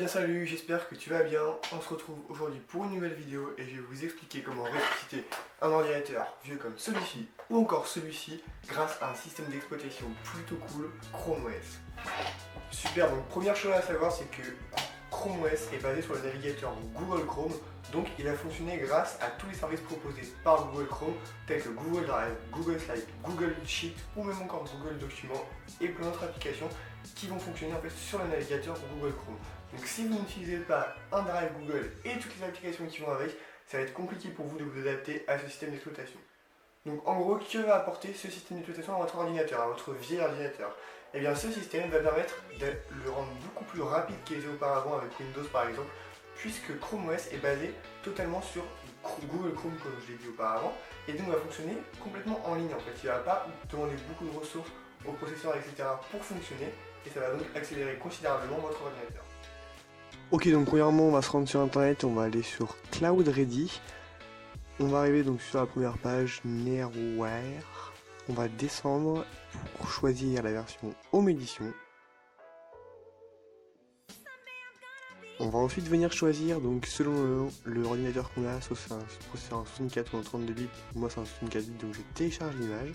bien salut, j'espère que tu vas bien. On se retrouve aujourd'hui pour une nouvelle vidéo et je vais vous expliquer comment ressusciter un ordinateur vieux comme celui-ci ou encore celui-ci grâce à un système d'exploitation plutôt cool, Chrome OS. Super, donc première chose à savoir, c'est que Chrome OS est basé sur le navigateur Google Chrome, donc il va fonctionner grâce à tous les services proposés par Google Chrome tels que Google Drive, Google Slide, Google Sheet ou même encore Google Documents et plein d'autres applications qui vont fonctionner en fait sur le navigateur Google Chrome. Donc si vous n'utilisez pas un Drive Google et toutes les applications qui vont avec, ça va être compliqué pour vous de vous adapter à ce système d'exploitation. Donc en gros, que va apporter ce système d'exploitation à votre ordinateur, à votre vieil ordinateur? Eh bien ce système va permettre de le rendre beaucoup plus rapide qu'il était auparavant avec Windows par exemple, puisque Chrome OS est basé totalement sur Google Chrome comme je l'ai dit auparavant, et donc va fonctionner complètement en ligne en fait. Il ne va pas demander beaucoup de ressources au processeur etc. pour fonctionner, et ça va donc accélérer considérablement votre ordinateur. Ok, donc premièrement on va se rendre sur internet, on va aller sur Cloud Ready. On va arriver donc sur la première page, Nearware. On va descendre pour choisir la version Home Edition. On va ensuite venir choisir, donc selon le ordinateur qu'on a, soit c'est un processeur en 64 ou en 32 bits, moi c'est un 64 bits donc je télécharge l'image.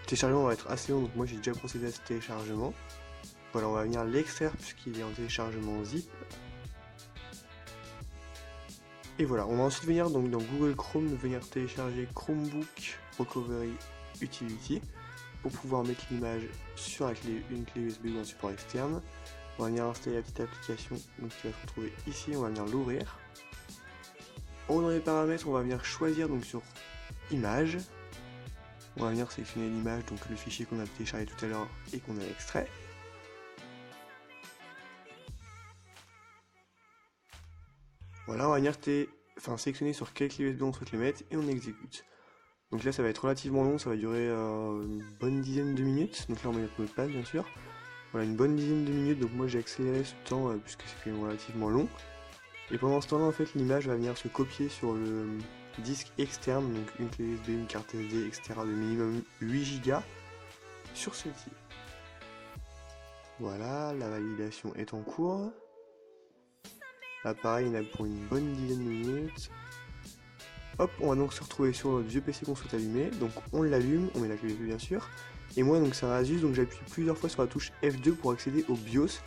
Le téléchargement va être assez long donc moi j'ai déjà procédé à ce téléchargement. Voilà, on va venir l'extraire puisqu'il est en téléchargement zip. Et voilà, on va ensuite venir donc dans Google Chrome venir télécharger Chromebook Recovery Utility pour pouvoir mettre l'image sur une clé USB ou un support externe. On va venir installer la petite application donc, qui va se retrouver ici, on va venir l'ouvrir. En haut dans les paramètres, on va venir choisir donc sur Image. On va venir sélectionner l'image, donc le fichier qu'on a téléchargé tout à l'heure et qu'on a extrait. Voilà, on va venir sélectionner sur quelle clé USB on souhaite les mettre et on exécute. Donc là ça va être relativement long, ça va durer une bonne dizaine de minutes. Donc là on met notre mot de passe bien sûr. Voilà, une bonne dizaine de minutes, donc moi j'ai accéléré ce temps puisque c'est quand même relativement long. Et pendant ce temps là en fait l'image va venir se copier sur le disque externe, donc une clé USB, une carte SD, etc. de minimum 8 Go sur celle-ci. Voilà, la validation est en cours. Là pareil, il y en a pour une bonne dizaine de minutes. Hop, on va donc se retrouver sur notre vieux PC qu'on souhaite allumer. Donc on l'allume, on met la clé USB bien sûr. Et moi donc c'est un Asus, donc j'appuie plusieurs fois sur la touche F2 pour accéder au BIOS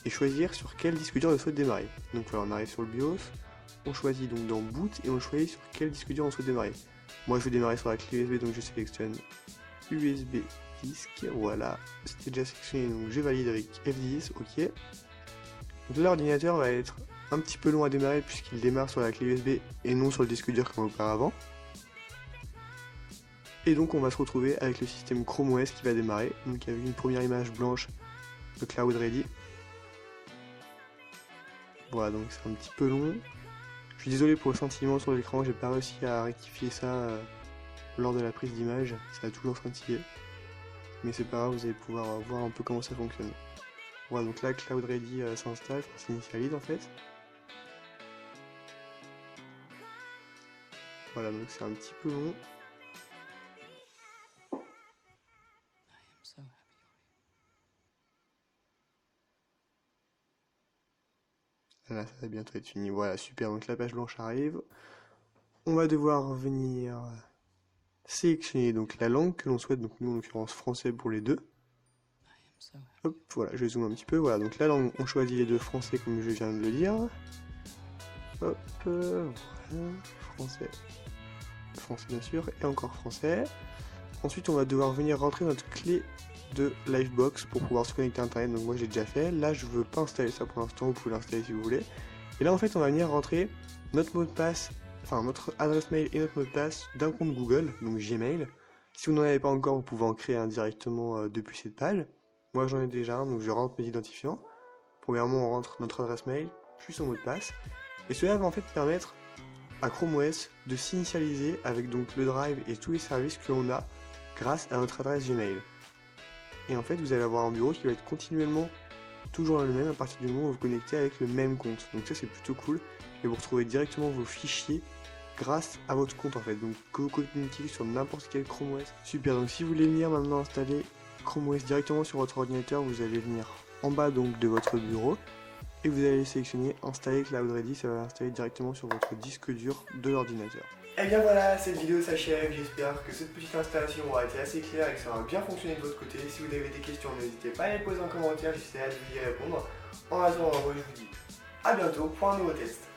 et choisir sur quel disque dur je souhaite démarrer. Donc voilà, on arrive sur le BIOS, on choisit donc dans Boot et on choisit sur quel disque dur on souhaite démarrer. Moi je vais démarrer sur la clé USB, donc je sélectionne USB disque, voilà, c'était déjà sélectionné donc je valide avec F10, ok. Donc là l'ordinateur va être un petit peu long à démarrer puisqu'il démarre sur la clé USB et non sur le disque dur comme auparavant. Et donc on va se retrouver avec le système Chrome OS qui va démarrer, donc avec une première image blanche de Cloud Ready. Voilà, donc c'est un petit peu long. Je suis désolé pour le sentiment sur l'écran, j'ai pas réussi à rectifier ça lors de la prise d'image, ça a toujours scintillé. Mais c'est pas grave, vous allez pouvoir voir un peu comment ça fonctionne. Voilà, donc là Cloud Ready s'installe, s'initialise en fait. Voilà, donc c'est un petit peu long. Là, ça va bientôt être fini. Voilà, super. Donc la page blanche arrive. On va devoir venir sélectionner donc la langue que l'on souhaite. Donc nous, en l'occurrence, français pour les deux. Hop, voilà, je zoome un petit peu. Voilà, donc la langue, on choisit les deux français comme je viens de le dire. Hop, voilà, français. Français bien sûr, et encore français. Ensuite, on va devoir venir rentrer notre clé de Livebox pour pouvoir se connecter à internet, donc moi j'ai déjà fait. Là je veux pas installer ça pour l'instant, vous pouvez l'installer si vous voulez. Et là en fait on va venir rentrer notre mot de passe, enfin notre adresse mail et notre mot de passe d'un compte Google, donc Gmail. Si vous n'en avez pas encore, vous pouvez en créer un directement depuis cette page. Moi j'en ai déjà un, donc je rentre mes identifiants. Premièrement on rentre notre adresse mail, puis son mot de passe. Et cela va en fait permettre à Chrome OS de s'initialiser avec donc le Drive et tous les services que l'on a grâce à notre adresse Gmail. Et en fait vous allez avoir un bureau qui va être continuellement toujours le même à partir du moment où vous vous connectez avec le même compte. Donc ça c'est plutôt cool et vous retrouvez directement vos fichiers grâce à votre compte en fait. Donc que vous connectez sur n'importe quel Chrome OS. Super, donc si vous voulez venir maintenant installer Chrome OS directement sur votre ordinateur, vous allez venir en bas donc de votre bureau. et vous allez sélectionner installer Cloud Ready, ça va l'installer directement sur votre disque dur de l'ordinateur. Et bien voilà, cette vidéo s'achève, j'espère que cette petite installation aura été assez claire et que ça aura bien fonctionné de votre côté. Si vous avez des questions, n'hésitez pas à les poser en commentaire, j'essaierai de vous y répondre. En attendant, moi je vous dis à bientôt pour un nouveau test.